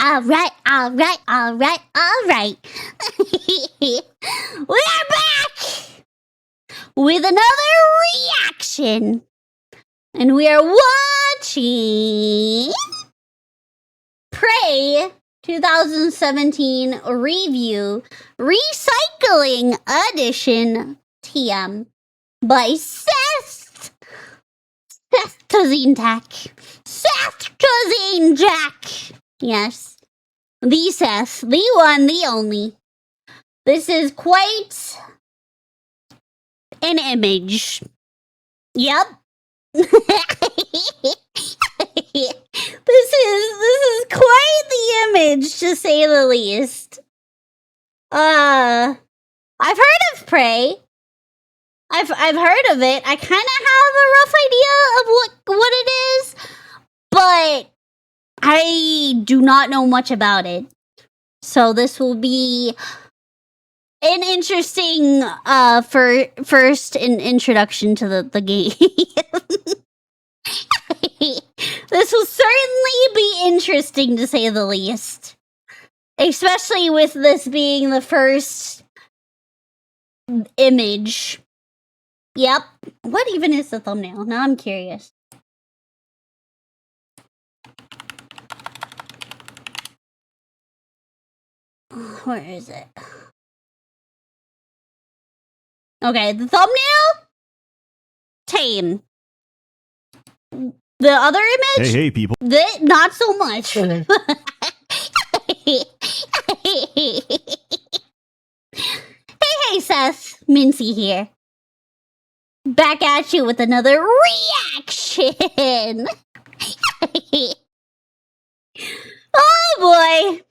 Alright. We're back with another reaction. And we are watching Prey 2017 review recycling edition TM by SsethTzeentach. SsethTzeentach. Yes. The Seth. The one, the only. This is quite an image. Yep. This is quite the image, to say the least. I've heard of Prey. I've heard of it. I kind of have a rough idea of what it is, but I do not know much about it. So this will be an interesting first introduction to the game. This will certainly be interesting, to say the least. Especially with this being the first image. Yep. What even is the thumbnail? Now I'm curious. Where is it? Okay, the thumbnail? Tame. The other image? Hey, people. Not so much. Hey, Seth. Mintzey here. Back at you with another reaction. Oh boy.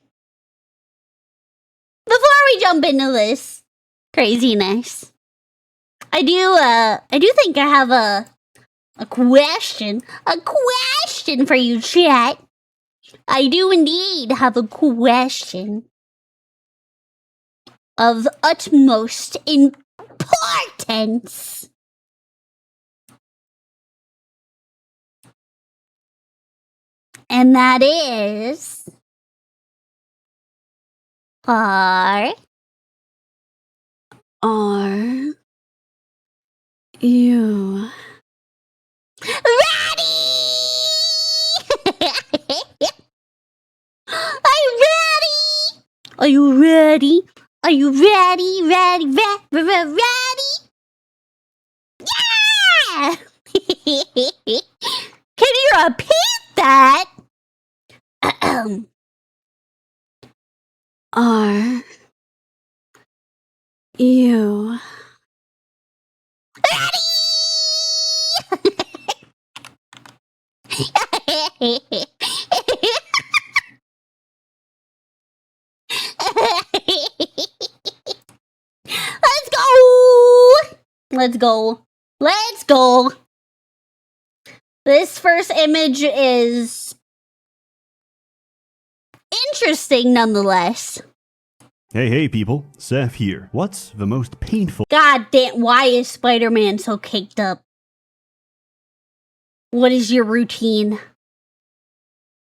Before we jump into this craziness, I do think I have a question for you, chat. I do indeed have a question of utmost importance. And that is, are you ready? Are you ready? Are you ready? Ready? Yeah! Can you repeat that? Are you ready? Let's go. This first image is interesting nonetheless. Hey, people. Seth here. What's the most painful? God damn, why is Spider-Man so caked up? What is your routine?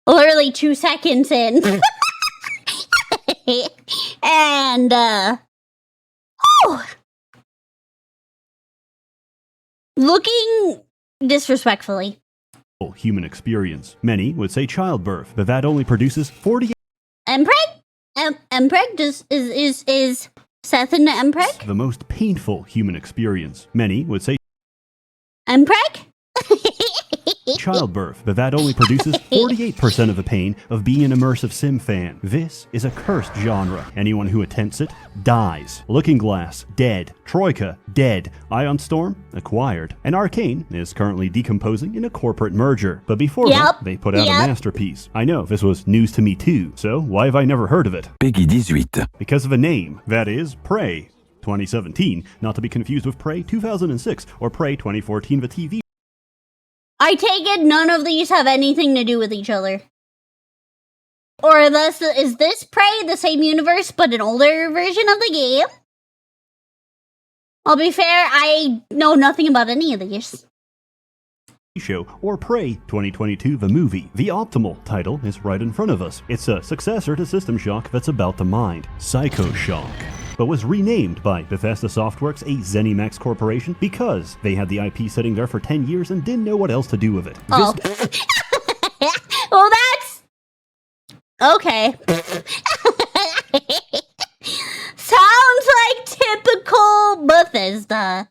Literally 2 seconds in. And, looking disrespectfully. Human experience. Many would say childbirth, but that only produces 48. Mpreg is Seth in the Mpreg? The most painful human experience. Many would say Mpreg? childbirth, but that only produces 48% of the pain of being an immersive sim fan. This is a cursed genre. Anyone who attempts it dies. Looking Glass, dead. Troika, dead. Ion Storm, acquired. And Arcane is currently decomposing in a corporate merger. But before that, they put out a masterpiece. I know, this was news to me too, so why have I never heard of it? Peggy 18. Because of a name, that is Prey 2017, not to be confused with Prey 2006 or Prey 2014, the TV. I take it none of these have anything to do with each other. Or is this Prey the same universe but an older version of the game? I'll be fair, I know nothing about any of these. show, or Prey 2022 the movie. The optimal title is right in front of us. It's a successor to System Shock that's about the mind, Psycho Shock, but was renamed by Bethesda Softworks, a ZeniMax corporation, because they had the IP sitting there for 10 years and didn't know what else to do with it. Oh. Well, that's... okay. Sounds like typical Bethesda.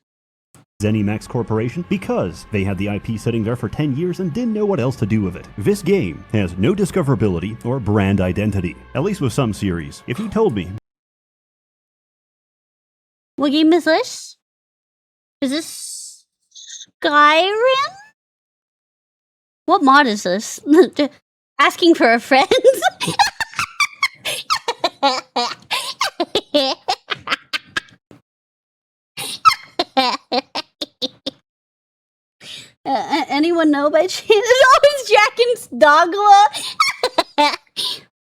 ZeniMax Corporation, because they had the IP sitting there for 10 years and didn't know what else to do with it. This game has no discoverability or brand identity, at least with some series. If you told me... What game is this? Is this Skyrim? What mod is this? Asking for a friend? Anyone know by chance? It's always Jack and Dogla.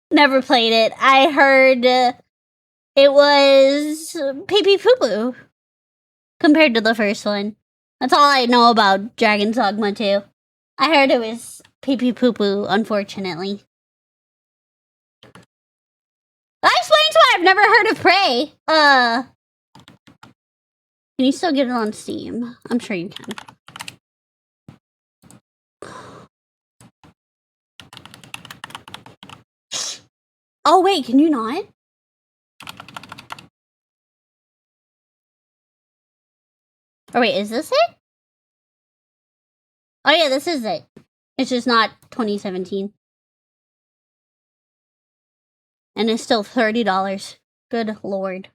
Never played it. I heard it was pee-pee poo-poo compared to the first one. That's all I know about Dragon's Dogma 2. I heard it was pee-pee poo-poo, unfortunately. That explains why I've never heard of Prey. Can you still get it on Steam? I'm sure you can. Oh wait, can you not? Oh wait, is this it? Oh yeah, this is it. It's just not 2017. And it's still $30. Good lord.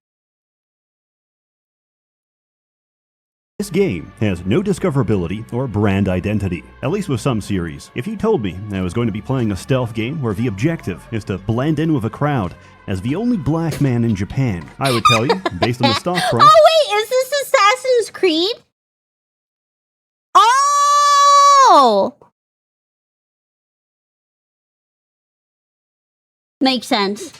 This game has no discoverability or brand identity, at least with some series. If you told me I was going to be playing a stealth game where the objective is to blend in with a crowd as the only black man in Japan, I would tell you, based on the stock price... Oh wait, is this Assassin's Creed? Oh! Makes sense.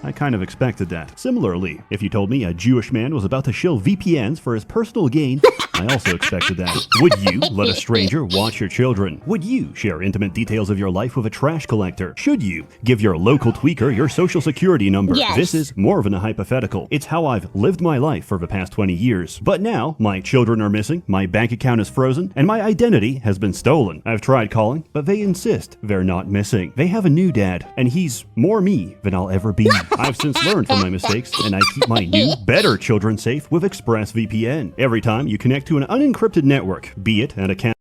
I kind of expected that. Similarly, if you told me a Jewish man was about to shill VPNs for his personal gain, I also expected that. Would you let a stranger watch your children? Would you share intimate details of your life with a trash collector? Should you give your local tweaker your social security number? Yes. This is more of a hypothetical. It's how I've lived my life for the past 20 years. But now, my children are missing, my bank account is frozen, and my identity has been stolen. I've tried calling, but they insist they're not missing. They have a new dad, and he's more me than I'll ever be. I've since learned from my mistakes, and I keep my new, better children safe with ExpressVPN. Every time you connect to an unencrypted network, be it at a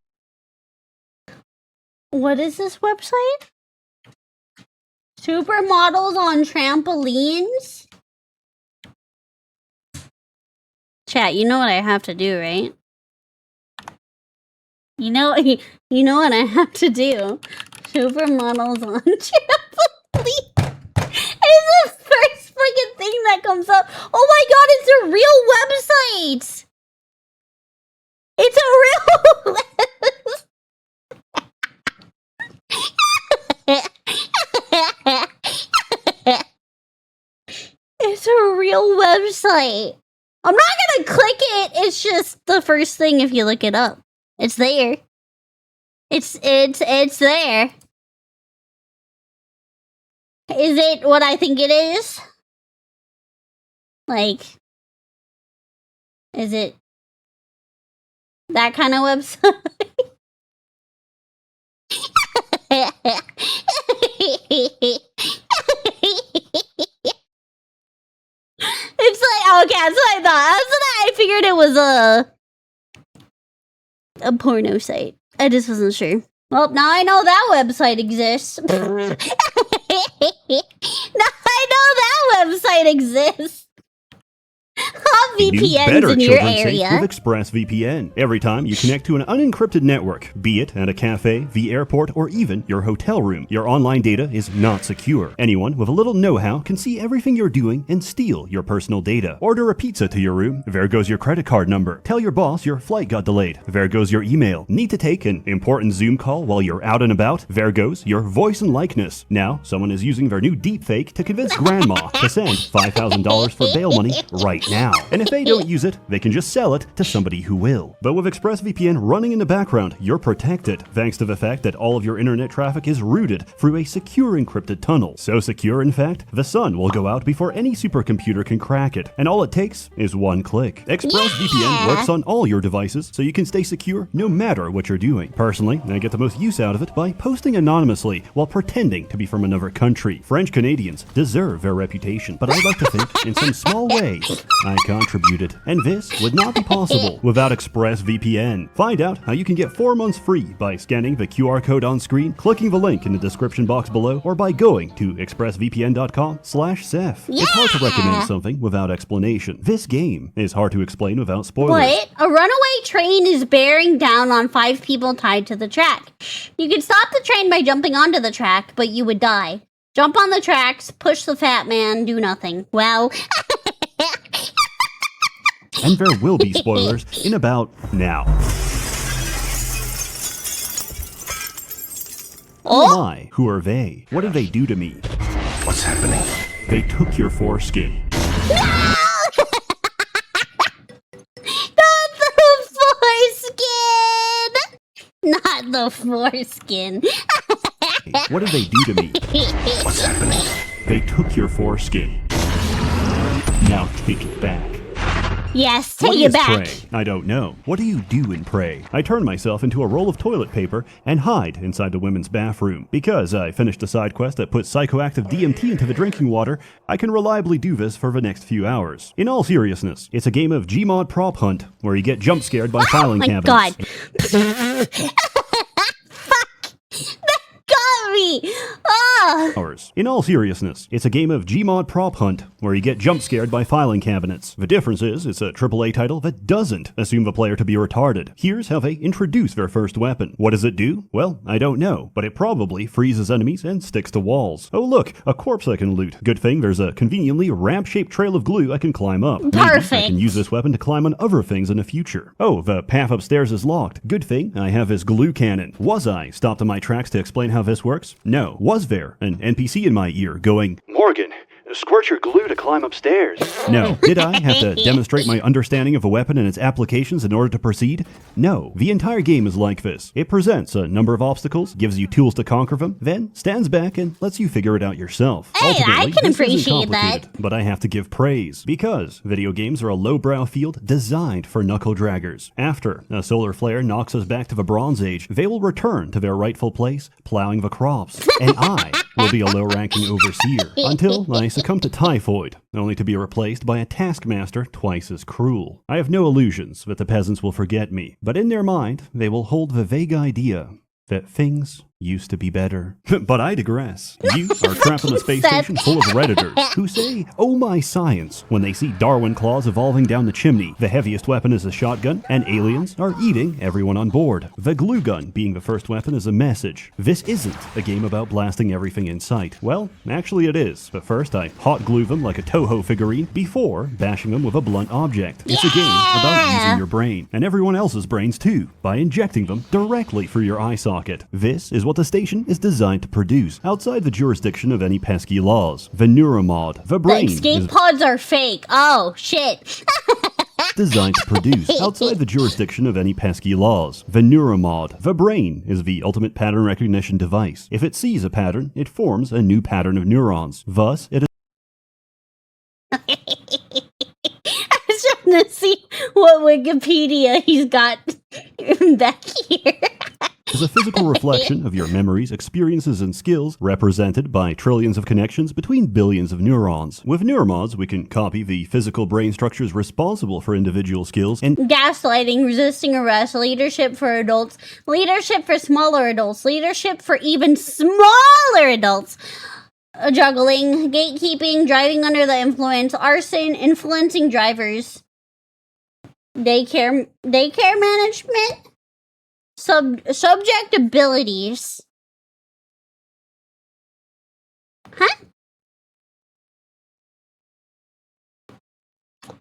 What is this website? Supermodels on trampolines? Chat, you know what I have to do, right? You know what I have to do. Supermodels on trampolines. It's the first freaking thing that comes up. Oh my god, it's a real website! It's a real It's a real website. I'm not gonna click it. It's just the first thing if you look it up. It's there. It's there. Is it what I think it is? Like, is it that kind of website? It's like, okay, that's what I thought. That's what I figured it was a porno site. I just wasn't sure. Well, now I know that website exists. Now I know that website exists. Hot VPNs in your area. With ExpressVPN. Every time you connect to an unencrypted network, be it at a cafe, the airport, or even your hotel room, your online data is not secure. Anyone with a little know-how can see everything you're doing and steal your personal data. Order a pizza to your room, there goes your credit card number. Tell your boss your flight got delayed, there goes your email. Need to take an important Zoom call while you're out and about, there goes your voice and likeness. Now, someone is using their new deepfake to convince grandma to send $5,000 for bail money right now. now. And if they don't use it, they can just sell it to somebody who will. But with ExpressVPN running in the background, you're protected, thanks to the fact that all of your internet traffic is routed through a secure encrypted tunnel. So secure, in fact, the sun will go out before any supercomputer can crack it. And all it takes is one click. ExpressVPN works on all your devices, so you can stay secure no matter what you're doing. Personally, I get the most use out of it by posting anonymously while pretending to be from another country. French Canadians deserve their reputation, but I'd like to think, in some small way, I contributed. And this would not be possible without ExpressVPN. Find out how you can get 4 months free by scanning the QR code on screen, clicking the link in the description box below, or by going to expressvpn.com/Seth. It's hard to recommend something without explanation. This game is hard to explain without spoilers. What? A runaway train is bearing down on 5 people tied to the track. You can stop the train by jumping onto the track, but you would die. Jump on the tracks, push the fat man, do nothing. Well... And there will be spoilers in about now. Who am I? Who are they? What did they do to me? What's happening? They took your foreskin. No! Not the foreskin! Not the foreskin. What did they do to me? What's happening? They took your foreskin. Now take it back. Yes, What take is it back. Prey? I don't know. What do you do in Prey? I turn myself into a roll of toilet paper and hide inside the women's bathroom. Because I finished a side quest that puts psychoactive DMT into the drinking water, I can reliably do this for the next few hours. In all seriousness, it's a game of Gmod prop hunt, where you get jump scared by filing cabinets. God. Me. In all seriousness, it's a game of Gmod prop hunt, where you get jump scared by filing cabinets. The difference is, it's a AAA title that doesn't assume the player to be retarded. Here's how they introduce their first weapon. What does it do? Well, I don't know, but it probably freezes enemies and sticks to walls. Oh look, a corpse I can loot. Good thing there's a conveniently ramp-shaped trail of glue I can climb up. Perfect. Maybe I can use this weapon to climb on other things in the future. Oh, the path upstairs is locked. Good thing I have this glue cannon. Was I stopped in my tracks to explain how this works? No. Was there an NPC in my ear going, "Morgan, squirt your glue to climb upstairs"? No. Did I have to demonstrate my understanding of a weapon and its applications in order to proceed? No. The entire game is like this. It presents a number of obstacles, gives you tools to conquer them, then stands back and lets you figure it out yourself. Hey, Ultimately, I can this isn't appreciate that. complicated, but I have to give praise, because video games are a lowbrow field designed for knuckle draggers. After a solar flare knocks us back to the Bronze Age, they will return to their rightful place, plowing the crops, and I will be a low-ranking overseer until I succumb to typhoid, only to be replaced by a taskmaster twice as cruel. I have no illusions that the peasants will forget me, but in their mind, they will hold the vague idea that things used to be better. But I digress. You are trapped on a space station full of Redditors who say, "Oh my science," when they see Darwin claws evolving down the chimney, the heaviest weapon is a shotgun, and aliens are eating everyone on board. The glue gun being the first weapon is a message. This isn't a game about blasting everything in sight. Well, actually it is, but first I hot glue them like a Toho figurine before bashing them with a blunt object. It's a game about using your brain, and everyone else's brains too, by injecting them directly through your eye socket. This is what the station is designed to produce, outside the jurisdiction of any pesky laws. The neuromod, the brain, The escape pods are fake. Oh, shit. designed to produce, outside the jurisdiction of any pesky laws. The neuromod, the brain, is the ultimate pattern recognition device. If it sees a pattern, it forms a new pattern of neurons. Thus, it is I was trying to see what Wikipedia he's got back here. is a physical reflection of your memories, experiences, and skills, represented by trillions of connections between billions of neurons. With neuromods, we can copy the physical brain structures responsible for individual skills and Gaslighting, resisting arrest, leadership for adults, leadership for smaller adults, leadership for even smaller adults. Juggling, gatekeeping, driving under the influence, arson, influencing drivers, daycare management, subject abilities. Huh?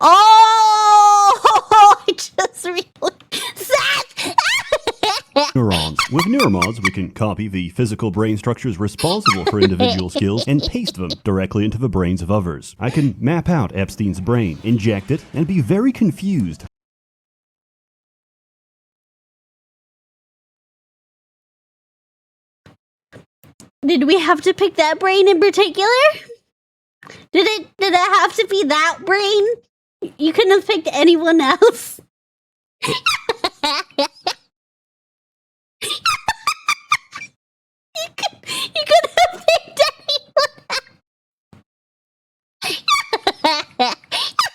Oh, I just realized. Seth! neurons. With neuromods, we can copy the physical brain structures responsible for individual skills and paste them directly into the brains of others. I can map out Epstein's brain, inject it, and be very confused. Did we have to pick that brain in particular? Did it have to be that brain? You couldn't have picked anyone else. You could have picked anyone.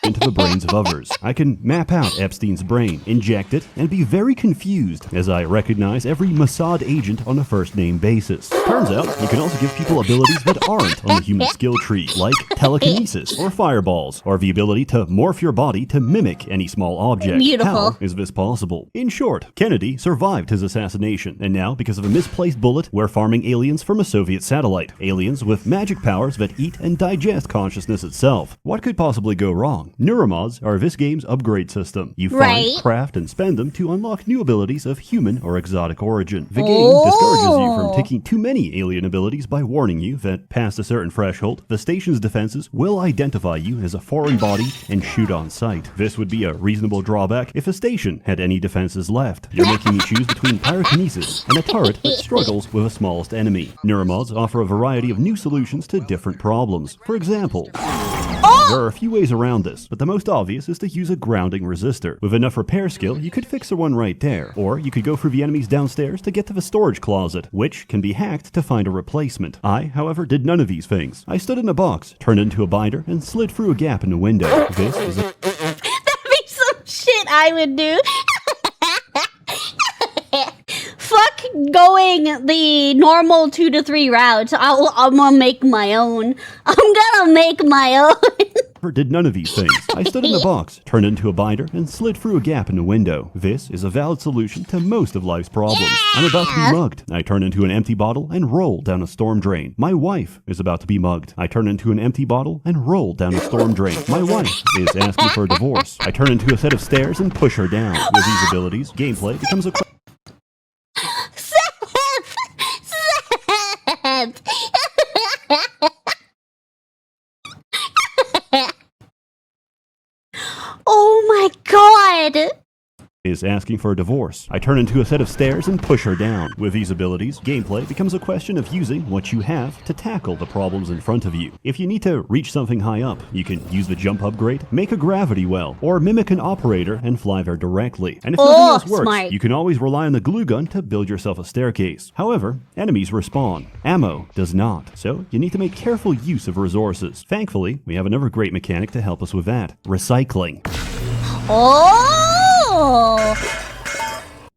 Into the brains of others. I can map out Epstein's brain, inject it, and be very confused as I recognize every Mossad agent on a first-name basis. Turns out, you can also give people abilities that aren't on the human skill tree, like telekinesis, or fireballs, or the ability to morph your body to mimic any small object. Beautiful. How is this possible? In short, Kennedy survived his assassination, and now, because of a misplaced bullet, we're farming aliens from a Soviet satellite. Aliens with magic powers that eat and digest consciousness itself. What could possibly go wrong? Neuromods are this game's upgrade system. You find, craft, and spend them to unlock new abilities of human or exotic origin. The game discourages you from taking too many alien abilities by warning you that past a certain threshold, the station's defenses will identify you as a foreign body and shoot on sight. This would be a reasonable drawback if a station had any defenses left. You're making me choose between pyrokinesis and a turret that struggles with the smallest enemy. Neuromods offer a variety of new solutions to different problems. For example, there are a few ways around this, but the most obvious is to use a grounding resistor. With enough repair skill, you could fix the one right there. Or you could go through the enemies downstairs to get to the storage closet, which can be hacked to find a replacement. I, however, did none of these things. I stood in a box, turned into a binder, and slid through a gap in the window. This is a... That'd be some shit I would do. Fuck going the normal 2 to 3 routes. I'm gonna make my own. Did none of these things. I stood in a box, turned into a binder, and slid through a gap in the window. This is a valid solution to most of life's problems. I'm about to be mugged. I turn into an empty bottle and roll down a storm drain. My wife is about to be mugged. I turn into an empty bottle and roll down a storm drain. My wife is asking for a divorce. I turn into a set of stairs and push her down. With these abilities, gameplay becomes a... Oh my god! Is asking for a divorce. I turn into a set of stairs and push her down. With these abilities, gameplay becomes a question of using what you have to tackle the problems in front of you. If you need to reach something high up, you can use the jump upgrade, make a gravity well, or mimic an operator and fly there directly. And if nothing else works, smart. You can always rely on the glue gun to build yourself a staircase. However, enemies respawn. Ammo does not, so you need to make careful use of resources. Thankfully, we have another great mechanic to help us with that. Recycling. Oh!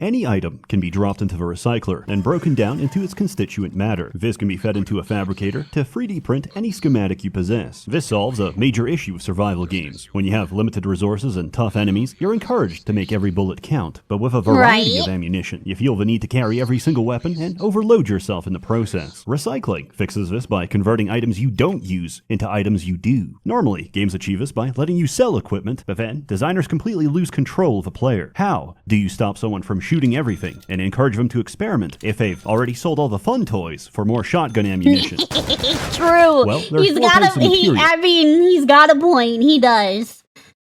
Any item can be dropped into the recycler and broken down into its constituent matter. This can be fed into a fabricator to 3D print any schematic you possess. This solves a major issue with survival games. When you have limited resources and tough enemies, you're encouraged to make every bullet count. But with a variety of ammunition, you feel the need to carry every single weapon and overload yourself in the process. Recycling fixes this by converting items you don't use into items you do. Normally, games achieve this by letting you sell equipment, but then designers completely lose control of a player. How do you stop someone from shooting everything and encourage them to experiment if they've already sold all the fun toys for more shotgun ammunition? True. Well, He's got a point. He does.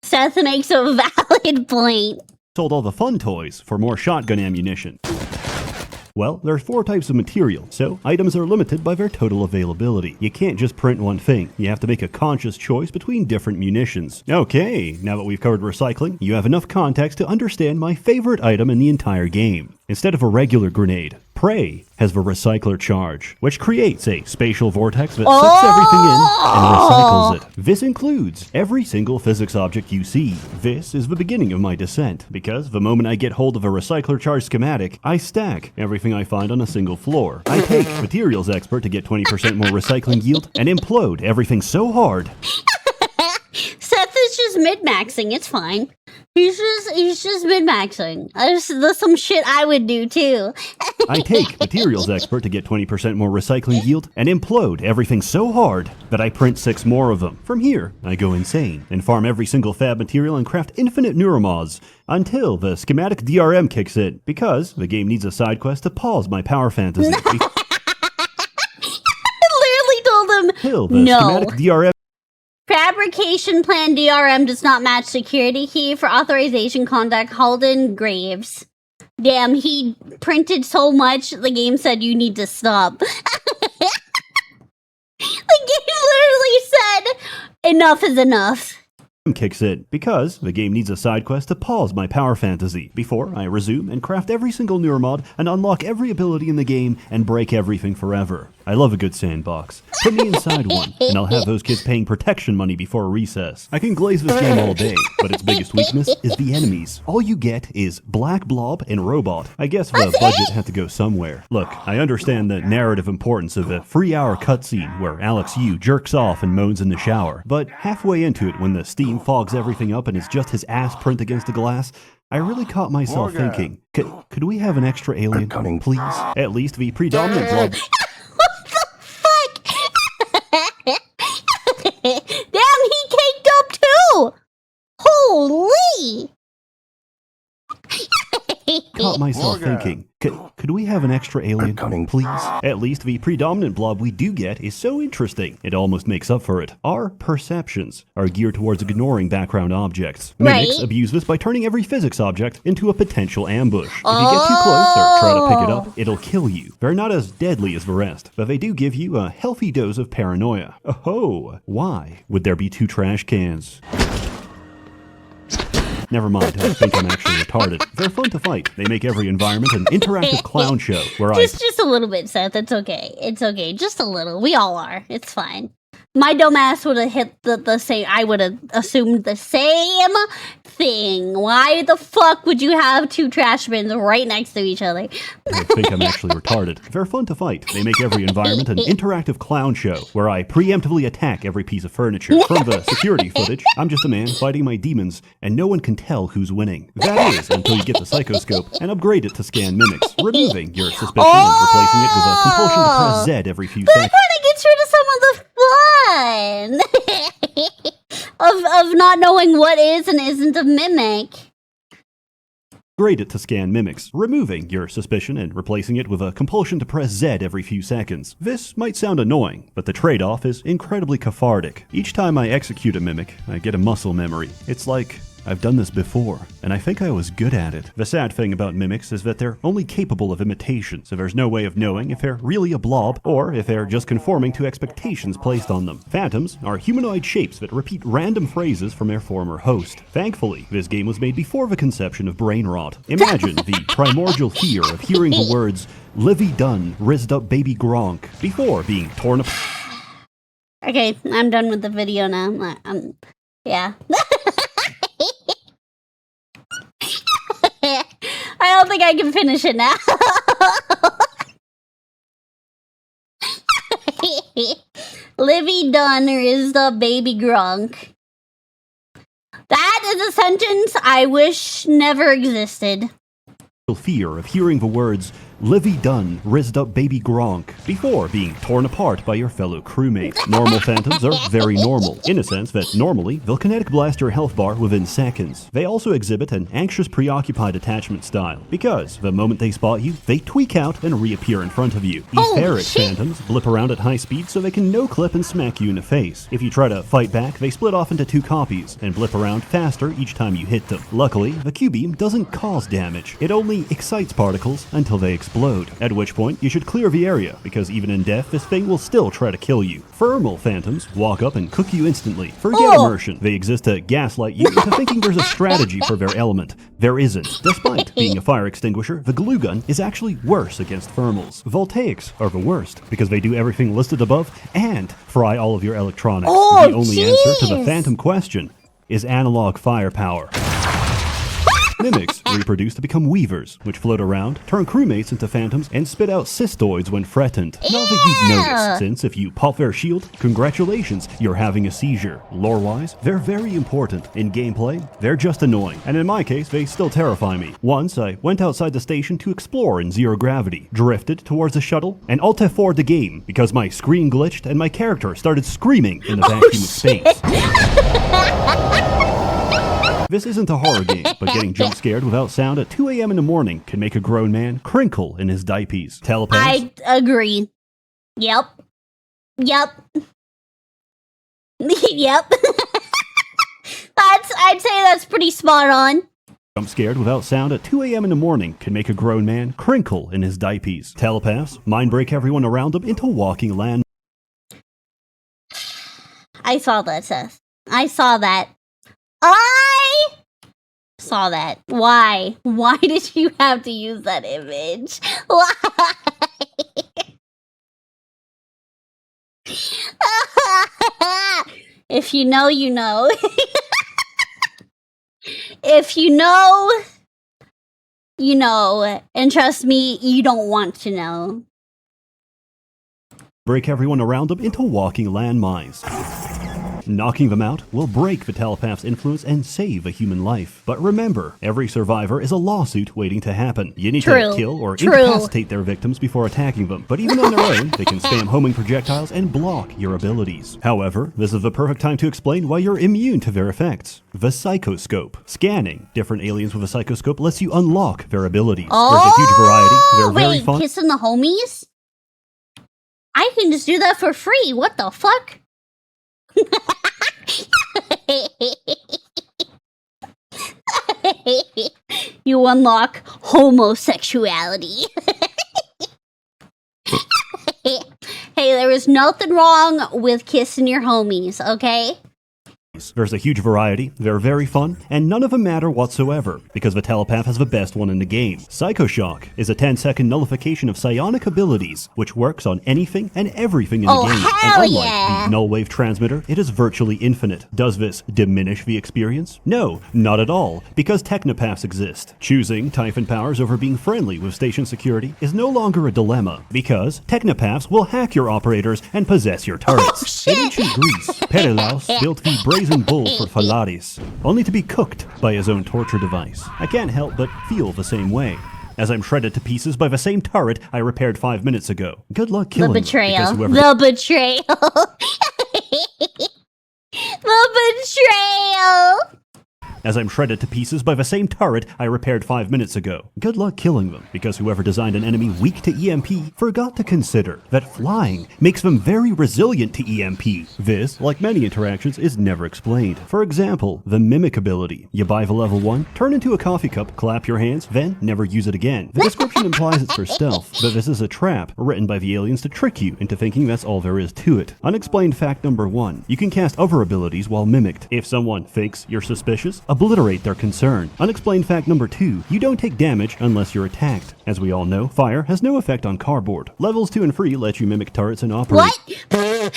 Seth makes a valid point. Sold all the fun toys for more shotgun ammunition. Well, there are 4 types of material, so items are limited by their total availability. You can't just print one thing. You have to make a conscious choice between different munitions. Okay, now that we've covered recycling, you have enough context to understand my favorite item in the entire game. Instead of a regular grenade, Prey has the recycler charge, which creates a spatial vortex that sucks everything in and recycles it. This includes every single physics object you see. This is the beginning of my descent, because the moment I get hold of a recycler charge schematic, I stack everything I find on a single floor. I take Materials Expert to get 20% more recycling yield, and implode everything so hard. Seth is just mid-maxing, it's fine. He's just mid-maxing. That's some shit I would do too. I take materials expert to get 20% more recycling yield and implode everything so hard that I print 6 more of them. From here, I go insane and farm every single fab material and craft infinite neuromods until the schematic DRM kicks in, because the game needs a side quest to pause my power fantasy. I literally told him, Until the no. schematic DRM Fabrication plan DRM does not match security key. For authorization, contact Halden Graves. Damn, he printed so much, the game said you need to stop. The game literally said, enough is enough. kicks in, because the game needs a side quest to pause my power fantasy before I resume and craft every single neuromod and unlock every ability in the game and break everything forever. I love a good sandbox. Put me inside one, and I'll have those kids paying protection money before recess. I can glaze this game all day, but its biggest weakness is the enemies. All you get is Black Blob and Robot. I guess the budget had to go somewhere. Look, I understand the narrative importance of a 3-hour cutscene where Alex Yu jerks off and moans in the shower, but halfway into it when the steam fogs everything up and it's just his ass print against the glass, I really caught myself thinking, could we have an extra alien, please? At least the predominant blob... Damn, he caked up too! Holy! Caught myself thinking, could we have an extra alien, please? At least the predominant blob we do get is so interesting, it almost makes up for it. Our perceptions are geared towards ignoring background objects. Mimics abuse this by turning every physics object into a potential ambush. If you get too close or try to pick it up, it'll kill you. They're not as deadly as the rest, but they do give you a healthy dose of paranoia. Oh, why would there be 2 trash cans? Never mind, I think I'm actually retarded. They're fun to fight. They make every environment an interactive clown show where just a little bit, Seth. It's okay. It's okay. Just a little. We all are. It's fine. My dumb ass would have hit the same. I would have assumed the same thing. Why the fuck would you have 2 trash bins right next to each other? I think I'm actually retarded. They're fun to fight. They make every environment an interactive clown show where I preemptively attack every piece of furniture. From the security footage, I'm just a man fighting my demons, and no one can tell who's winning. That is, until you get the psychoscope and upgrade it to scan mimics, removing your suspicion and replacing it with a compulsion to press Z every few seconds. That kind of gets rid of some of the fun of not knowing what is and isn't a mimic. Upgrade it to scan mimics, removing your suspicion and replacing it with a compulsion to press Z every few seconds. This might sound annoying, but the trade-off is incredibly cathartic. Each time I execute a mimic, I get a muscle memory. It's like I've done this before, and I think I was good at it. The sad thing about mimics is that they're only capable of imitation, so there's no way of knowing if they're really a blob or if they're just conforming to expectations placed on them. Phantoms are humanoid shapes that repeat random phrases from their former host. Thankfully, this game was made before the conception of brain rot. Imagine the primordial fear of hearing the words "Livy Dunn, rizzed up baby Gronk" before being torn apart. Okay, I'm done with the video now. Yeah. I don't think I can finish it now. Livy Dunner is the baby Gronk. That is a sentence I wish never existed. Fear of hearing the words "Livy Dunn, rizzed up baby Gronk" before being torn apart by your fellow crewmates. Normal phantoms are very normal, in a sense that normally they'll kinetic blast your health bar within seconds. They also exhibit an anxious, preoccupied attachment style, because the moment they spot you, they tweak out and reappear in front of you. Etheric phantoms blip around at high speed so they can no-clip and smack you in the face. If you try to fight back, they split off into 2 copies and blip around faster each time you hit them. Luckily, the Q-beam doesn't cause damage. It only excites particles until they explode, at which point you should clear the area, because even in death, this thing will still try to kill you. Thermal phantoms walk up and cook you instantly. Forget immersion. They exist to gaslight you into thinking there's a strategy for their element. There isn't. Despite being a fire extinguisher, the glue gun is actually worse against thermals. Voltaics are the worst, because they do everything listed above and fry all of your electronics. The only answer to the phantom question is analog firepower. Mimics reproduce to become weavers, which float around, turn crewmates into phantoms, and spit out cystoids when threatened. Not that you'd notice, since if you pop their shield, congratulations, you're having a seizure. Lore-wise, they're very important. In gameplay, they're just annoying. And in my case, they still terrify me. Once, I went outside the station to explore in zero gravity, drifted towards a shuttle, and alt-F4'd the game because my screen glitched and my character started screaming in the vacuum of space. This isn't a horror game, but getting jump scared without sound at 2 a.m. in the morning can make a grown man crinkle in his diapers. Telepaths? I agree. Yep. Yep. Yep. I'd say that's pretty spot on. Jump scared without sound at 2 a.m. in the morning can make a grown man crinkle in his diapers. Telepaths mind break everyone around them into walking land. I saw that, Seth. I saw that. I saw that. Why? Why did you have to use that image? Why? If you know, you know. If you know, you know. And trust me, you don't want to know. Break everyone around them into walking landmines. Knocking them out will break the telepath's influence and save a human life. But remember, every survivor is a lawsuit waiting to happen. You need to kill or incapacitate their victims before attacking them. But even on their own, they can spam homing projectiles and block your abilities. However, this is the perfect time to explain why you're immune to their effects. The psychoscope. Scanning different aliens with a psychoscope lets you unlock their abilities. There's a huge variety. They're very fun. Kissing the homies? I can just do that for free. What the fuck? You unlock homosexuality. Hey, there is nothing wrong with kissing your homies, okay? There's a huge variety, they're very fun, and none of them matter whatsoever, because the telepath has the best one in the game. Psychoshock is a 10-second nullification of psionic abilities, which works on anything and everything in the game. Hell and unlike yeah. the null wave transmitter, it is virtually infinite. Does this diminish the experience? No, not at all, because technopaths exist. Choosing Typhon powers over being friendly with station security is no longer a dilemma, because technopaths will hack your operators and possess your turrets. In ancient Greece, Perilaus built the brazen bull for Phalaris, only to be cooked by his own torture device. I can't help but feel the same way, as I'm shredded to pieces by the same turret I repaired 5 minutes ago. Good luck killing the betrayal. them, The betrayal. The betrayal. As I'm shredded to pieces by the same turret I repaired 5 minutes ago. Good luck killing them, because whoever designed an enemy weak to EMP forgot to consider that flying makes them very resilient to EMP. This, like many interactions, is never explained. For example, the mimic ability. You buy the level 1, turn into a coffee cup, clap your hands, then never use it again. The description implies it's for stealth, but this is a trap written by the aliens to trick you into thinking that's all there is to it. Unexplained fact number 1. You can cast other abilities while mimicked. If someone thinks you're suspicious, obliterate their concern. Unexplained fact number 2. You don't take damage unless you're attacked. As we all know, fire has no effect on cardboard. Levels 2 and 3 let you mimic turrets and operate. What? Wait,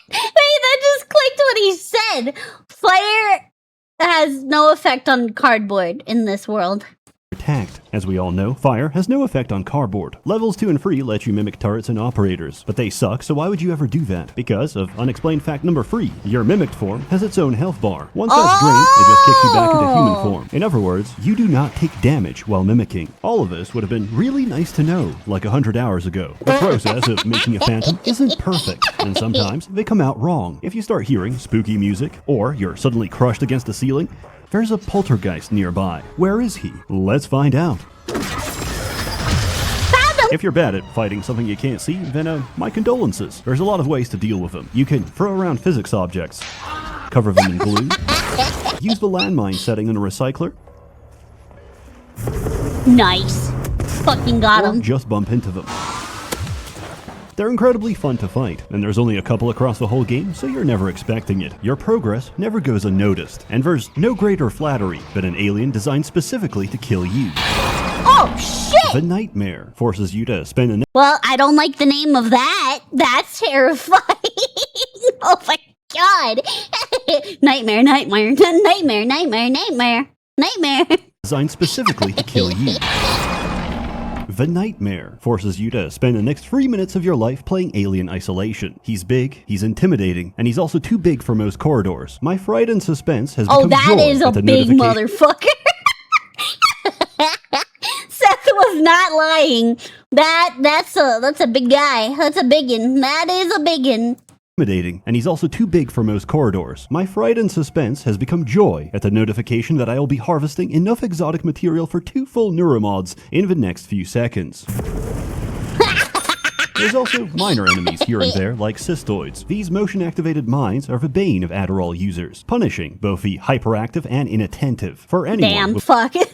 that just clicked what he said. Fire has no effect on cardboard in this world. Attacked. As we all know, fire has no effect on cardboard. Levels 2 and 3 let you mimic turrets and operators, but they suck, so why would you ever do that? Because of unexplained fact number 3. Your mimicked form has its own health bar. Once that's drained, it just kicks you back into human form. In other words, you do not take damage while mimicking. All of this would have been really nice to know, like 100 hours ago. The process of making a phantom isn't perfect, and sometimes they come out wrong. If you start hearing spooky music, or you're suddenly crushed against the ceiling, there's a poltergeist nearby. Where is he? Let's find out. If you're bad at fighting something you can't see, then my condolences. There's a lot of ways to deal with them. You can throw around physics objects, cover them in glue, use the landmine setting in a recycler, Nice. Fucking got or him. just bump into them. They're incredibly fun to fight, and there's only a couple across the whole game, so you're never expecting it. Your progress never goes unnoticed, and there's no greater flattery than an alien designed specifically to kill you. Oh, shit! The Nightmare forces you to spend an Well, I don't like the name of that. That's terrifying. Oh my god. Nightmare, nightmare, nightmare, nightmare, nightmare, nightmare. Designed specifically to kill you. The Nightmare forces you to spend the next 3 minutes of your life playing Alien Isolation. He's big, he's intimidating, and he's also too big for most corridors. My fright and suspense has become that joy is a at the big notification. motherfucker. Seth was not lying. That's a big guy. That's a biggin. That is a biggin. Intimidating, and he's also too big for most corridors. My fright and suspense has become joy at the notification that I will be harvesting enough exotic material for 2 full neuromods in the next few seconds. There's also minor enemies here and there, like cystoids. These motion-activated mines are the bane of Adderall users, punishing both the hyperactive and inattentive. For anyone Damn, with fuck. Those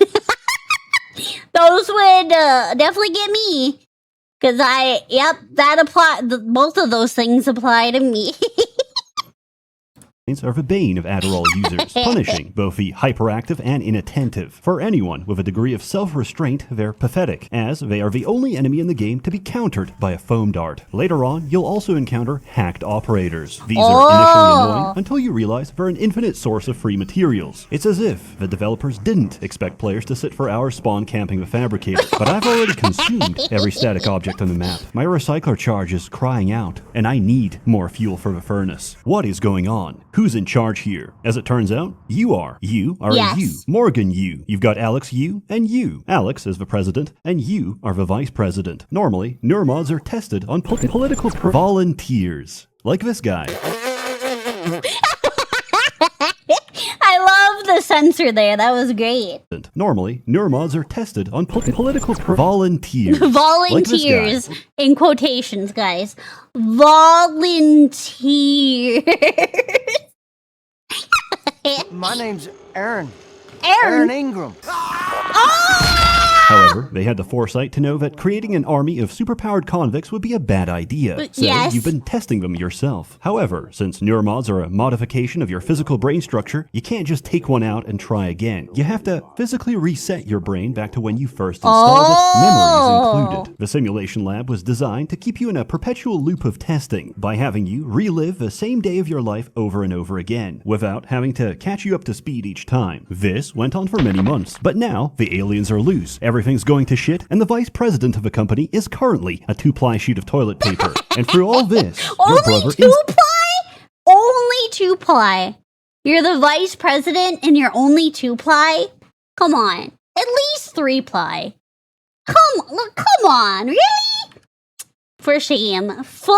would definitely get me. Because both of those things apply to me. are the bane of Adderall users, punishing both the hyperactive and inattentive. For anyone with a degree of self-restraint, they're pathetic, as they are the only enemy in the game to be countered by a foam dart. Later on, you'll also encounter hacked operators. These are initially annoying until you realize they're an infinite source of free materials. It's as if the developers didn't expect players to sit for hours spawn camping the fabricator, but I've already consumed every static object on the map. My recycler charge is crying out, and I need more fuel for the furnace. What is going on? Who's in charge here? As it turns out, you are. You are Yes. a you. Morgan you. You've got Alex you and you. Alex is the president, and you are the vice president. Normally, neuromods are tested on political volunteers. Like this guy. I love the censor there. That was great. Normally, neuromods are tested on political volunteers. Volunteers, in quotations, guys. Volunteers. My name's Aaron. Aaron. Ingram. However, they had the foresight to know that creating an army of superpowered convicts would be a bad idea, so Yes. you've been testing them yourself. However, since neuromods are a modification of your physical brain structure, you can't just take one out and try again. You have to physically reset your brain back to when you first installed it, memories included. The simulation lab was designed to keep you in a perpetual loop of testing by having you relive the same day of your life over and over again, without having to catch you up to speed each time. This went on for many months, but now the aliens are loose. Everything's going to shit, and the vice president of the company is currently a 2-ply sheet of toilet paper. And through all this, your Only brother is 2-ply? Only 2-ply. You're the vice president and you're only 2-ply? Come on. At least 3-ply. Come on. Really? For shame. For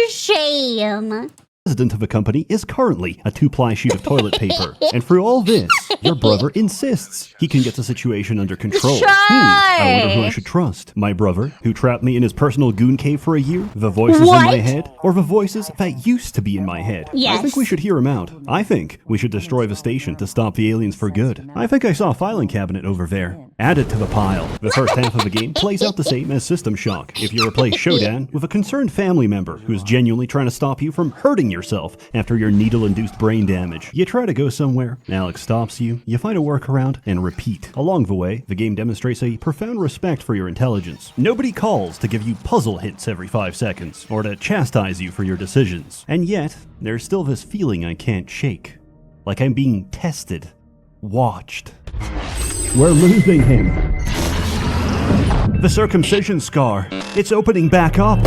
shame. president of the company is currently a 2-ply sheet of toilet paper. And through all this, your brother insists he can get the situation under control. Sure. I wonder who I should trust. My brother, who trapped me in his personal goon cave for a year? The voices in What? my head? Or the voices that used to be in my head? Yes. I think we should hear him out. I think we should destroy the station to stop the aliens for good. I think I saw a filing cabinet over there. Add it to the pile. The first half of the game plays out the same as System Shock. If you replace Showdown with a concerned family member who's genuinely trying to stop you from hurting yourself after your needle-induced brain damage. You try to go somewhere, Alex stops you, you find a workaround, and repeat. Along the way, the game demonstrates a profound respect for your intelligence. Nobody calls to give you puzzle hints every 5 seconds, or to chastise you for your decisions. And yet, there's still this feeling I can't shake. Like I'm being tested. Watched. We're losing him. The circumcision scar. It's opening back up.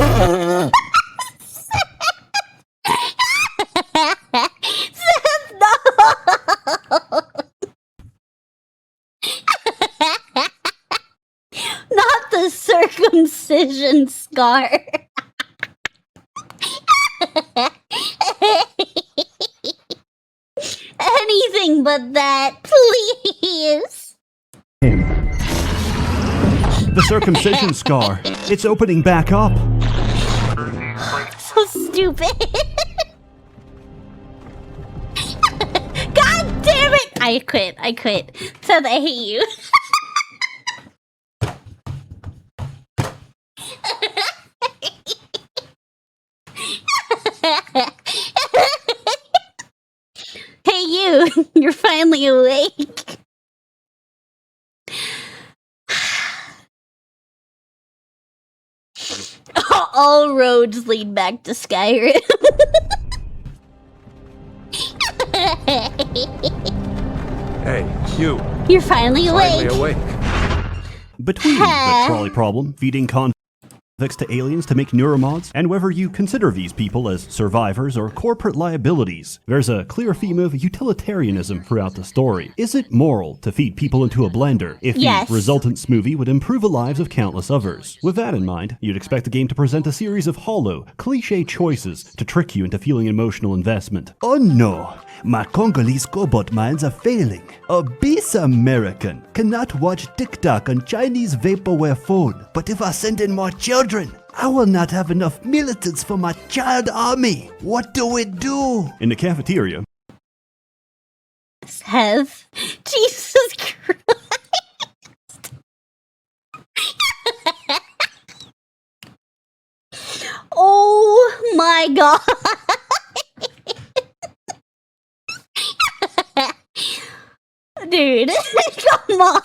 Not the circumcision scar. Anything but that, please. The circumcision scar. It's opening back up. So stupid. God damn it! I quit. Seth, I hate you. Hey you, you're finally awake. All roads lead back to Skyrim. Hey, you. You're finally Finally awake. awake. Between the trolley problem, feeding convicts to aliens to make neuromods, and whether you consider these people as survivors or corporate liabilities, there's a clear theme of utilitarianism throughout the story. Is it moral to feed people into a blender if Yes. the resultant smoothie would improve the lives of countless others? With that in mind, you'd expect the game to present a series of hollow, cliche choices to trick you into feeling emotional investment. Oh no! My Congolese cobalt minds are failing. A base American cannot watch TikTok on Chinese vaporware phone. But if I send in more children, I will not have enough militants for my child army. What do we do? In the cafeteria, Seth. Jesus Christ. Oh my god. Dude, come on.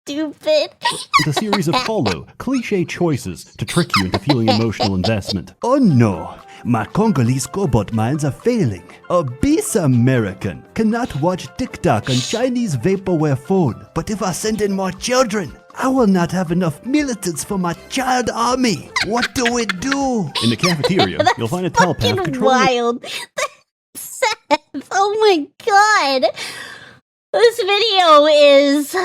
Stupid. with a series of hollow, cliche choices to trick you into feeling emotional investment. Oh no! My Congolese cobalt minds are failing. A base American cannot watch TikTok on Chinese vaporware phone. But if I send in more children, I will not have enough militants for my child army. What do we do? In the cafeteria, you'll find a telepath Fucking controlling wild. Seth, oh my god. This video is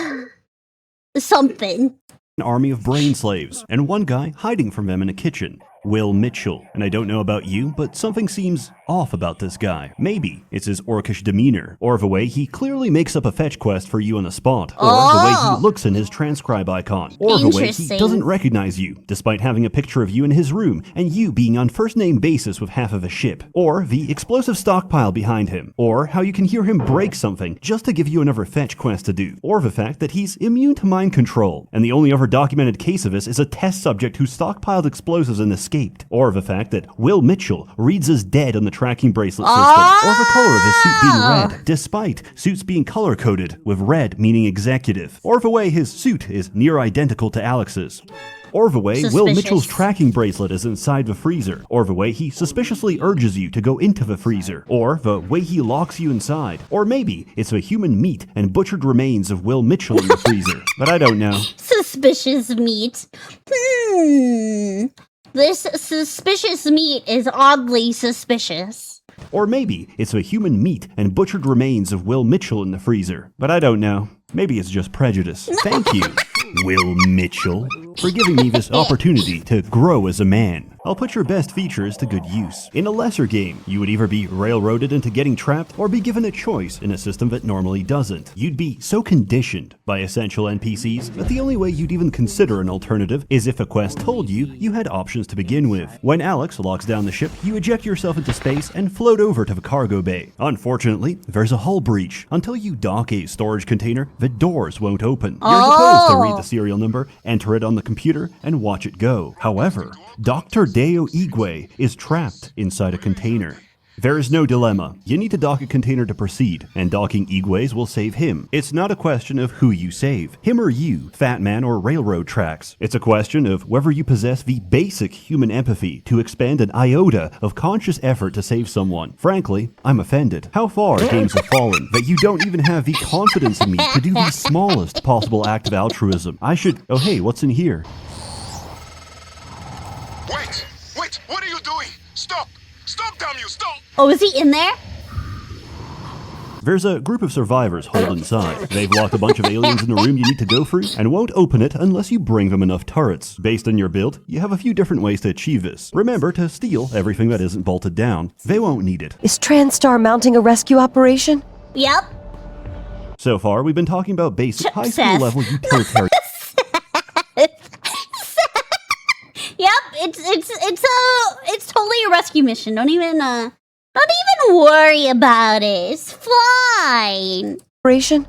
something. an army of brain slaves, and one guy hiding from them in a kitchen. Will Mitchell. And I don't know about you, but something seems off about this guy. Maybe it's his orcish demeanor, or the way he clearly makes up a fetch quest for you on the spot, or the way he looks in his transcribe icon, or the way he doesn't recognize you, despite having a picture of you in his room, and you being on first name basis with half of a ship, or the explosive stockpile behind him, or how you can hear him break something just to give you another fetch quest to do, or the fact that he's immune to mind control, and the only other documented case of this is a test subject who stockpiled explosives and escaped, or the fact that Will Mitchell reads as dead on the tracking bracelet system, or the color of his suit being red, despite suits being color-coded with red meaning executive, or the way his suit is near identical to Alex's. Or the way Will Mitchell's tracking bracelet is inside the freezer, or the way he suspiciously urges you to go into the freezer, or the way he locks you inside, or maybe it's the human meat and butchered remains of Will Mitchell in the freezer, but I don't know. Suspicious meat. This suspicious meat is oddly suspicious. Or maybe it's the human meat and butchered remains of Will Mitchell in the freezer, but I don't know. Maybe it's just prejudice. Thank you, Will Mitchell, for giving me this opportunity to grow as a man. I'll put your best features to good use. In a lesser game, you would either be railroaded into getting trapped or be given a choice in a system that normally doesn't. You'd be so conditioned by essential NPCs that the only way you'd even consider an alternative is if a quest told you you had options to begin with. When Alex locks down the ship, you eject yourself into space and float over to the cargo bay. Unfortunately, there's a hull breach. Until you dock a storage container, the doors won't open. You're supposed to read the serial number, enter it on the computer, and watch it go. However, Dr. Deo Igwe is trapped inside a container. There is no dilemma. You need to dock a container to proceed, and docking Igwe's will save him. It's not a question of who you save, him or you, Fat Man or railroad tracks. It's a question of whether you possess the basic human empathy to expend an iota of conscious effort to save someone. Frankly, I'm offended. How far games have fallen that you don't even have the confidence in me to do the smallest possible act of altruism. I should... Oh hey, what's in here? Wait, what are you doing? Stop! Stop, damn you, stop! Oh, is he in there? There's a group of survivors holed inside. They've locked a bunch of aliens in the room you need to go through, and won't open it unless you bring them enough turrets. Based on your build, you have a few different ways to achieve this. Remember to steal everything that isn't bolted down. They won't need it. Is TranStar mounting a rescue operation? Yep. So far, we've been talking about basic high school level utilitarian. Yep, it's totally a rescue mission. Don't even worry about it. It's fine. Operation?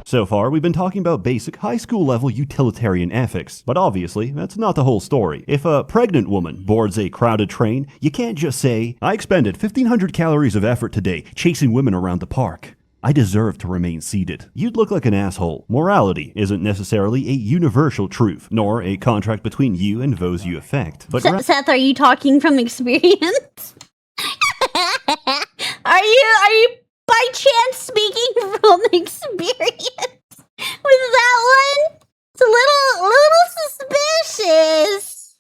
So far, we've been talking about basic high school level utilitarian ethics, but obviously, that's not the whole story. If a pregnant woman boards a crowded train, you can't just say, I expended 1,500 calories of effort today chasing women around the park. I deserve to remain seated. You'd look like an asshole. Morality isn't necessarily a universal truth, nor a contract between you and those you affect. But Seth, are you talking from experience? Are you by chance speaking from experience with that one? It's a little suspicious.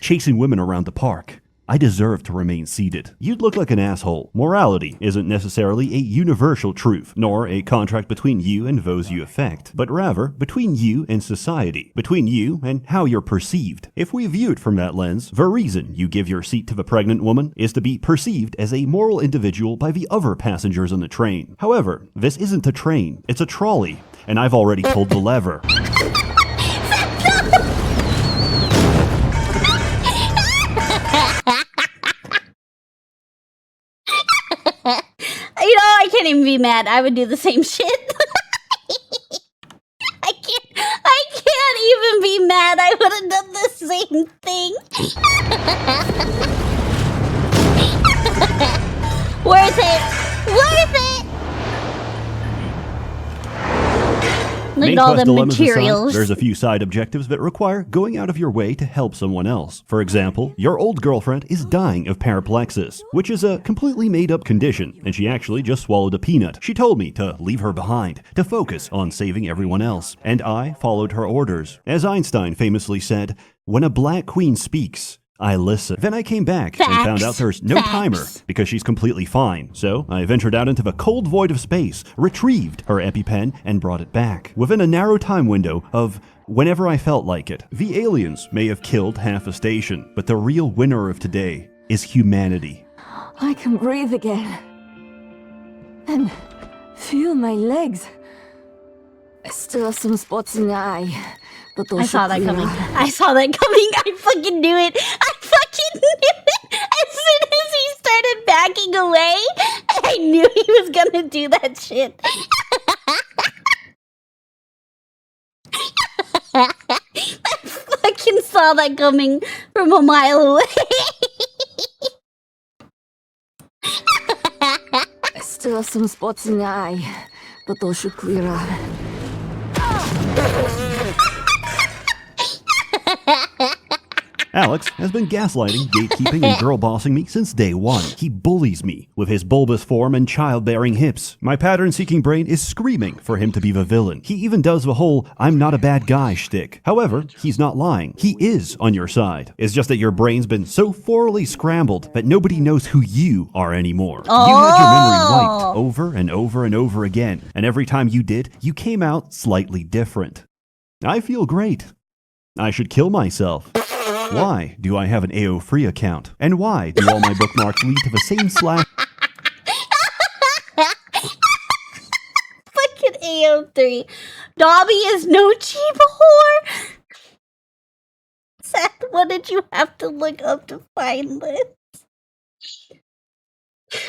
Chasing women around the park. I deserve to remain seated. You'd look like an asshole. Morality isn't necessarily a universal truth, nor a contract between you and those you affect, but rather between you and society, between you and how you're perceived. If we view it from that lens, the reason you give your seat to the pregnant woman is to be perceived as a moral individual by the other passengers on the train. However, this isn't a train, it's a trolley, and I've already pulled the lever. I can't even be mad. I would do the same shit. I can't even be mad. I would have done the same thing. Worth it. Worth it. Look at all the materials. Aside, there's a few side objectives that require going out of your way to help someone else. For example, your old girlfriend is dying of paraplexis, which is a completely made-up condition, and she actually just swallowed a peanut. She told me to leave her behind, to focus on saving everyone else, and I followed her orders. As Einstein famously said, "When a black queen speaks, I listen." Then I came back and found out there's no timer because she's completely fine. So I ventured out into the cold void of space, retrieved her EpiPen, and brought it back. Within a narrow time window of whenever I felt like it. The aliens may have killed half a station, but the real winner of today is humanity. I can breathe again. And feel my legs. I still have some spots in the eye. But I saw that coming. I saw that coming. I fucking knew it. I fucking knew it. As soon as he started backing away, I knew he was gonna do that shit. I fucking saw that coming from a mile away. I still have some spots in the eye, but those should clear up. Alex has been gaslighting, gatekeeping, and girl-bossing me since day one. He bullies me with his bulbous form and childbearing hips. My pattern-seeking brain is screaming for him to be the villain. He even does the whole "I'm not a bad guy" shtick. However, he's not lying. He is on your side. It's just that your brain's been so thoroughly scrambled that nobody knows who you are anymore. You had your memory wiped over and over and over again, and every time you did, you came out slightly different. I feel great. I should kill myself. Why do I have an AO free account? And why do all my bookmarks lead to the same slash? Fucking AO3. Dobby is no cheap whore. Seth, what did you have to look up to find this?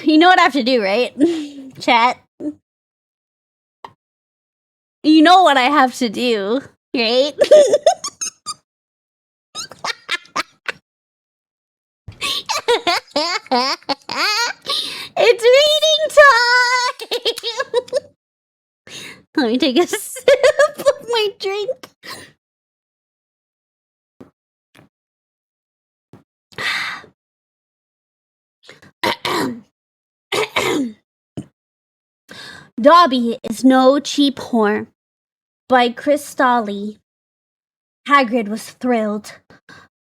You know what I have to do, right? Chat. You know what I have to do, right? It's reading time! Let me take a sip of my drink. Dobby is no cheap whore by Chris Stolley. Hagrid was thrilled.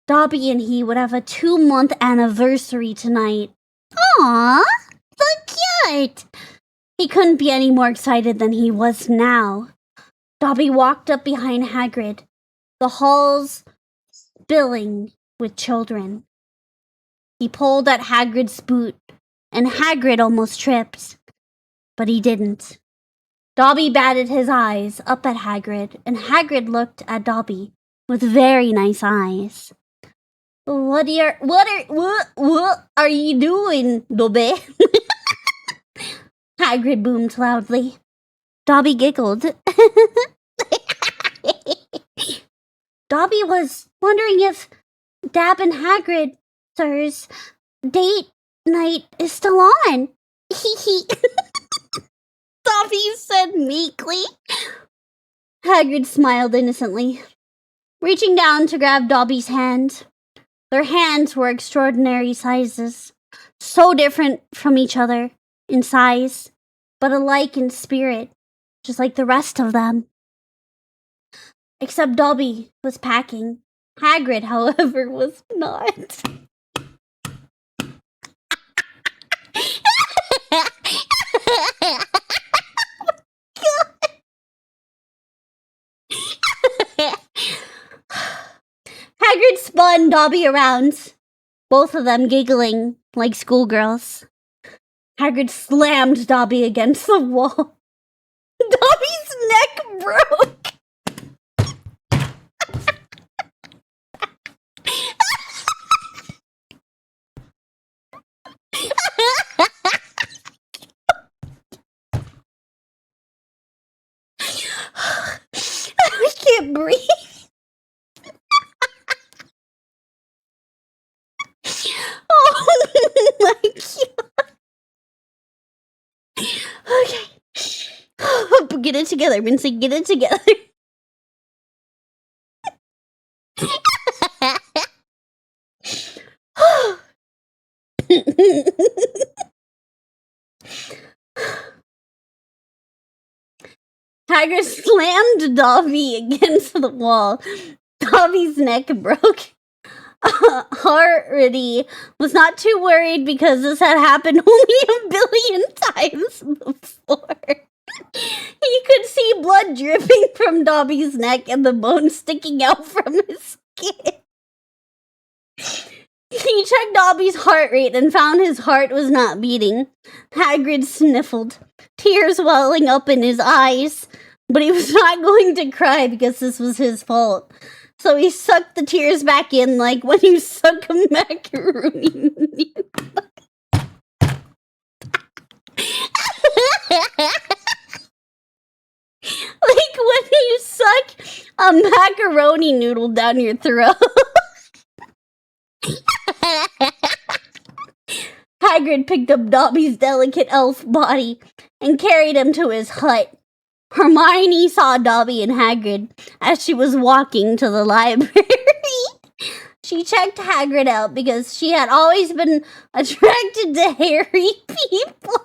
Dobby and he would have a 2-month anniversary tonight. Aww, so cute! He couldn't be any more excited than he was now. Dobby walked up behind Hagrid, the halls spilling with children. He pulled at Hagrid's boot, and Hagrid almost tripped. But he didn't. Dobby batted his eyes up at Hagrid, and Hagrid looked at Dobby with very nice eyes. What are you doing, Dobby? Hagrid boomed loudly. Dobby giggled. Dobby was wondering if Dab and Hagrid, sir's date night is still on. Dobby said meekly. Hagrid smiled innocently, reaching down to grab Dobby's hand. Their hands were extraordinary sizes, so different from each other. in size, but alike in spirit, just like the rest of them. Except Dobby was packing. Hagrid, however, was not. Hagrid spun Dobby around, both of them giggling like schoolgirls. Hagrid slammed Dobby against the wall. Dobby's neck broke. I can't breathe. Oh my god. Okay. Get it together, Mintzey. Get it together. Hagrid slammed Dobby against the wall. Dobby's neck broke. Hardy was not too worried because this had happened only a billion times before. He could see blood dripping from Dobby's neck and the bones sticking out from his skin. He checked Dobby's heart rate and found his heart was not beating. Hagrid sniffled, tears welling up in his eyes, but he was not going to cry because this was his fault. So he sucked the tears back in like when you suck a macaroni. Like when you suck a macaroni noodle down your throat. Hagrid picked up Dobby's delicate elf body and carried him to his hut. Hermione saw Dobby and Hagrid as she was walking to the library. She checked Hagrid out because she had always been attracted to hairy people.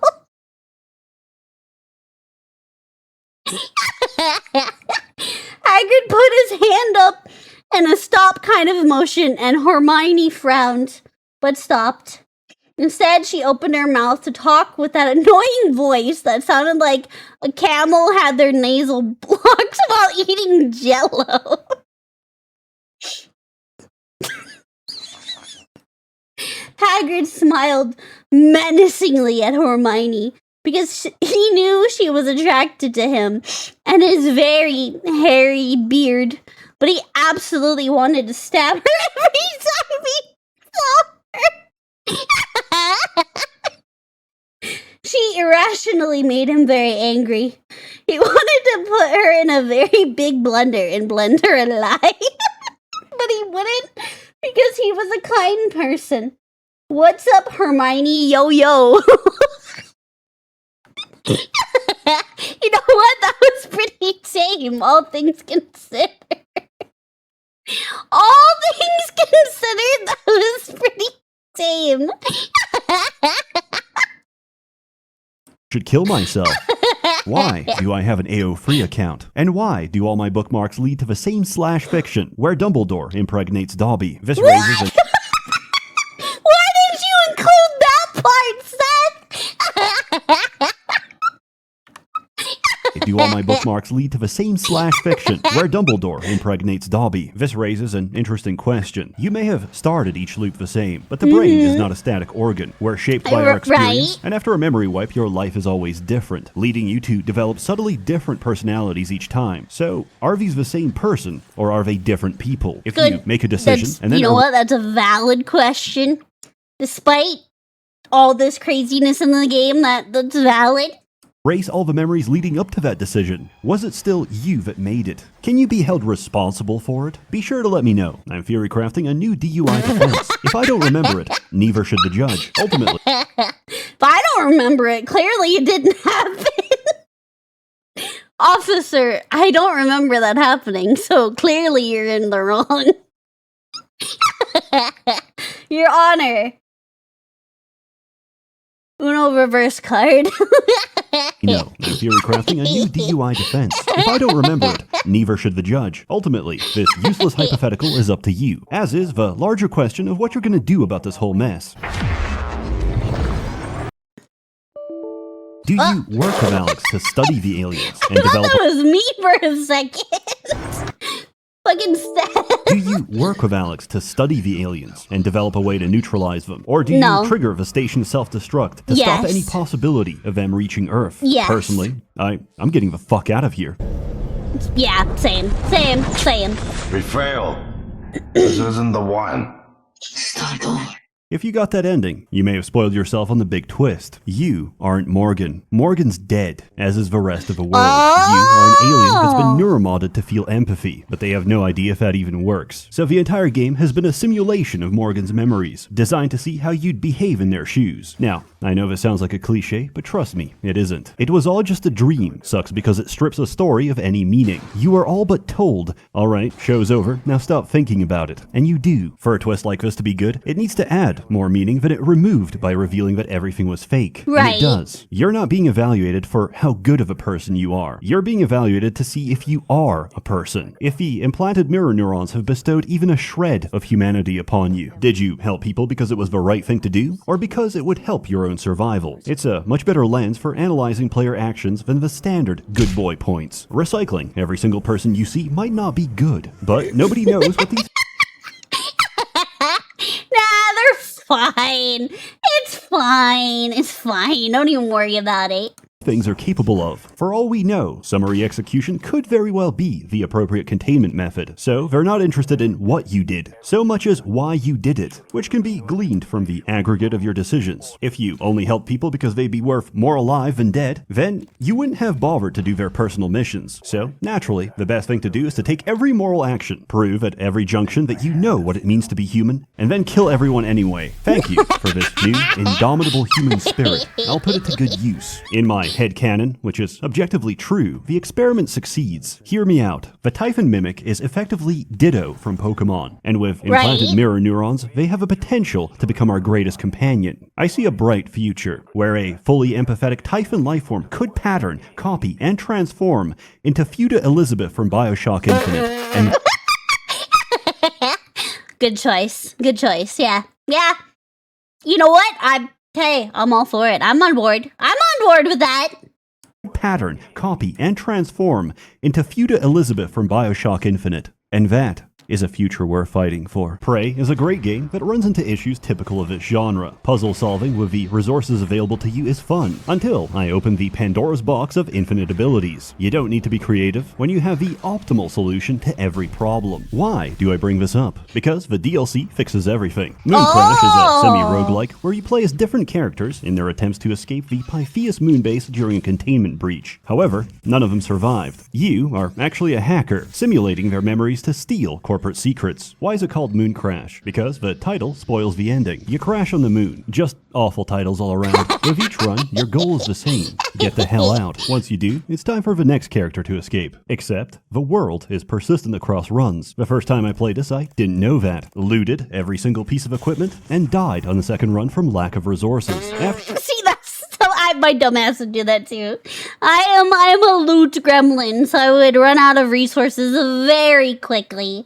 Hagrid put his hand up in a stop kind of motion, and Hermione frowned, but stopped. Instead, she opened her mouth to talk with that annoying voice that sounded like a camel had their nasal blocked while eating Jell-O. Hagrid smiled menacingly at Hermione because he knew she was attracted to him and his very hairy beard, but he absolutely wanted to stab her every time he saw her. She irrationally made him very angry. He wanted to put her in a very big blender and blend her alive. But he wouldn't because he was a kind person. What's up, Hermione? Yo-yo. You know what? That was pretty tame, all things considered. All things considered, that was pretty tame. Should kill myself. Why do I have an AO free account? And why do all my bookmarks lead to the same /fiction where Dumbledore impregnates Dobby? This raises a... Why did you include that part, Seth? Do all my bookmarks lead to the same /fiction where Dumbledore impregnates Dobby? This raises an interesting question. You may have started each loop the same, but the brain is not a static organ. We're shaped by our experience, and after a memory wipe, your life is always different, leading you to develop subtly different personalities each time. So, are these the same person, or are they different people? If you make a decision, and then... You know what? That's a valid question. Despite all this craziness in the game, that's valid. Erase all the memories leading up to that decision. Was it still you that made it? Can you be held responsible for it? Be sure to let me know. I'm theory crafting a new DUI defense. If I don't remember it, neither should the judge. Ultimately. If I don't remember it, clearly it didn't happen. Officer, I don't remember that happening, so clearly you're in the wrong. Your Honor, Uno reverse card. No, in theory crafting a new DUI defense. If I don't remember it, neither should the judge. Ultimately, this useless hypothetical is up to you, as is the larger question of what you're gonna do about this whole mess. Do you work with Alex to study the aliens and develop? That was me for a second. Fucking sad. Do you work with Alex to study the aliens and develop a way to neutralize them? Or do No. you trigger the station self-destruct to stop Yes. any possibility of them reaching Earth? Yes. Personally, I'm getting the fuck out of here. Yeah, same. We failed. This isn't the one. If you got that ending, you may have spoiled yourself on the big twist. You aren't Morgan. Morgan's dead, as is the rest of the world. You are an alien that's been neuromodded to feel empathy, but they have no idea if that even works. So the entire game has been a simulation of Morgan's memories, designed to see how you'd behave in their shoes. Now, I know this sounds like a cliche, but trust me, it isn't. It was all just a dream. Sucks because it strips a story of any meaning. You are all but told, alright, show's over, now stop thinking about it. And you do. For a twist like this to be good, it needs to add more meaning than it removed by revealing that everything was fake. And Right. it does. You're not being evaluated for how good of a person you are. You're being evaluated to see if you are a person. If the implanted mirror neurons have bestowed even a shred of humanity upon you. Did you help people because it was the right thing to do? Or because it would help your own survival? It's a much better lens for analyzing player actions than the standard good boy points. Recycling every single person you see might not be good, but nobody knows what these Nah, they're fine. It's fine. Don't even worry about it. things are capable of. For all we know, summary execution could very well be the appropriate containment method, so they're not interested in what you did, so much as why you did it, which can be gleaned from the aggregate of your decisions. If you only help people because they'd be worth more alive than dead, then you wouldn't have bothered to do their personal missions. So, naturally, the best thing to do is to take every moral action, prove at every junction that you know what it means to be human, and then kill everyone anyway. Thank you for this new, indomitable human spirit. I'll put it to good use. In my headcanon, which is objectively true, the experiment succeeds. Hear me out. The Typhon Mimic is effectively Ditto from Pokemon, and with implanted Right. mirror neurons, they have a potential to become our greatest companion. I see a bright future, where a fully empathetic Typhon lifeform could pattern, copy, and transform into Fuda Elizabeth from Bioshock Infinite, and Good choice. Yeah. You know what? I'm all for it. I'm on board. With that. pattern, copy, and transform into Fuda Elizabeth from Bioshock Infinite. And that is a future worth fighting for. Prey is a great game that runs into issues typical of its genre. Puzzle solving with the resources available to you is fun, until I open the Pandora's box of infinite abilities. You don't need to be creative when you have the optimal solution to every problem. Why do I bring this up? Because the DLC fixes everything. Mooncrash is a semi-roguelike where you play as different characters in their attempts to escape the Pythias moonbase during a containment breach. However, none of them survived. You are actually a hacker, simulating their memories to steal corporate secrets. Why is it called Mooncrash? Because the title spoils the ending. You crash on the moon. Just awful titles all around. With each run, your goal is the same. Get the hell out. Once you do, it's time for the next character to escape. Except, the world is persistent across runs. The first time I played this, I didn't know that. Looted every single piece of equipment, and died on the second run from lack of resources. After See, that's so my dumbass would do that too. I am a loot gremlin, so I would run out of resources very quickly.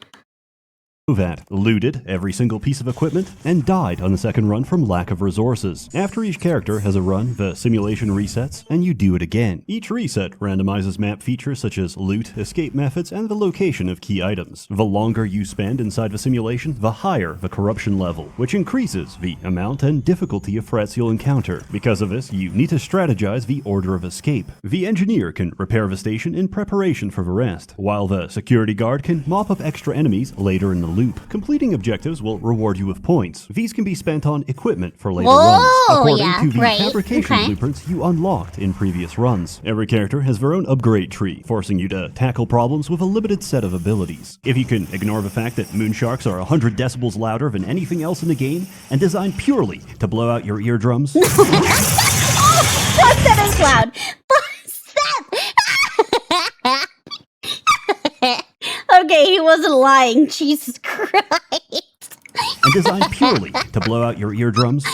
that, looted every single piece of equipment, and died on the second run from lack of resources. After each character has a run, the simulation resets, and you do it again. Each reset randomizes map features such as loot, escape methods, and the location of key items. The longer you spend inside the simulation, the higher the corruption level, which increases the amount and difficulty of threats you'll encounter. Because of this, you need to strategize the order of escape. The engineer can repair the station in preparation for the rest, while the security guard can mop up extra enemies later in the loop. Completing objectives will reward you with points. These can be spent on equipment for later runs, according to the fabrication blueprints you unlocked in previous runs. Every character has their own upgrade tree, forcing you to tackle problems with a limited set of abilities. If you can ignore the fact that moonsharks are 100 decibels louder than anything else in the game, and designed purely to blow out your eardrums, Fuck, that is loud. Okay, he wasn't lying. Jesus Christ. and designed purely to blow out your eardrums,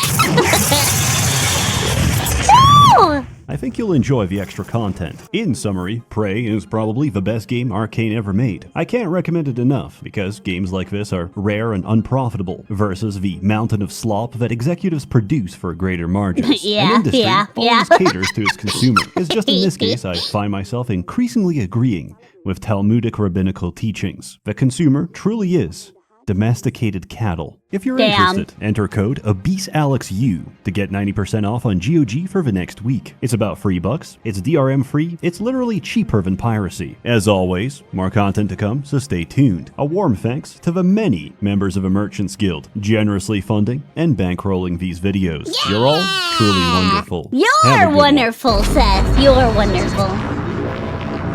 Oh! I think you'll enjoy the extra content. In summary, Prey is probably the best game Arcane ever made. I can't recommend it enough, because games like this are rare and unprofitable, versus the mountain of slop that executives produce for greater margins. Yeah, An industry yeah. always caters to its consumer. It's just in this case, I find myself increasingly agreeing with Talmudic rabbinical teachings. The consumer truly is domesticated cattle. If you're interested, enter code ObeseAlexU to get 90% off on GOG for the next week. It's about $3, it's DRM free, it's literally cheaper than piracy. As always, more content to come, so stay tuned. A warm thanks to the many members of the Merchants Guild, generously funding and bankrolling these videos. Yeah! You're all truly wonderful. Have a You're good wonderful, Seth. You're wonderful.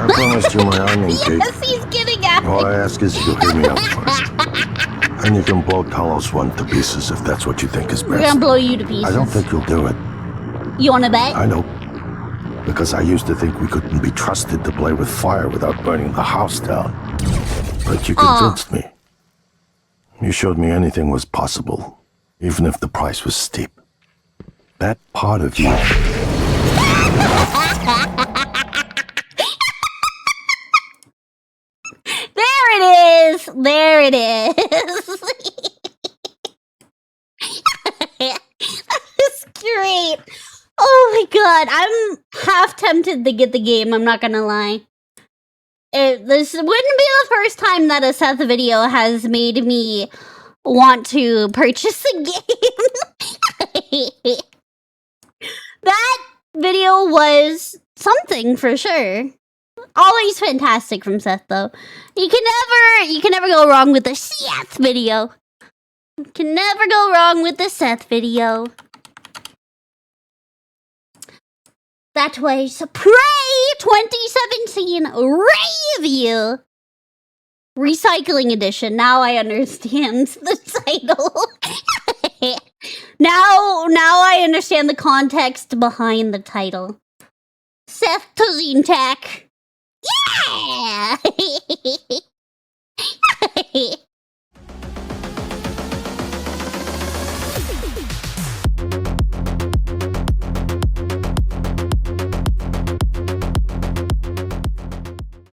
I promised you my onion cake. Yes, he's getting out. All I ask is you hear me out first. And you can blow Talos one to pieces if that's what you think is We're gonna best. blow you to pieces. I don't think you'll do it. You wanna bet? I know. Because I used to think we couldn't be trusted to play with fire without burning the house down. But you convinced me. You showed me anything was possible, even if the price was steep. That part of you. There it is. There it is. That's great. Oh my god, I'm half tempted to get the game, I'm not gonna lie. This wouldn't be the first time that a Seth video has made me want to purchase the game. That video was something for sure. Always fantastic from Seth though. You can never go wrong with the Seth video. You can never go wrong with the Seth video. That was Prey 2017 Review. Recycling edition. Now I understand the title. Now I understand the context behind the title. SsethTzeentach. Yeah!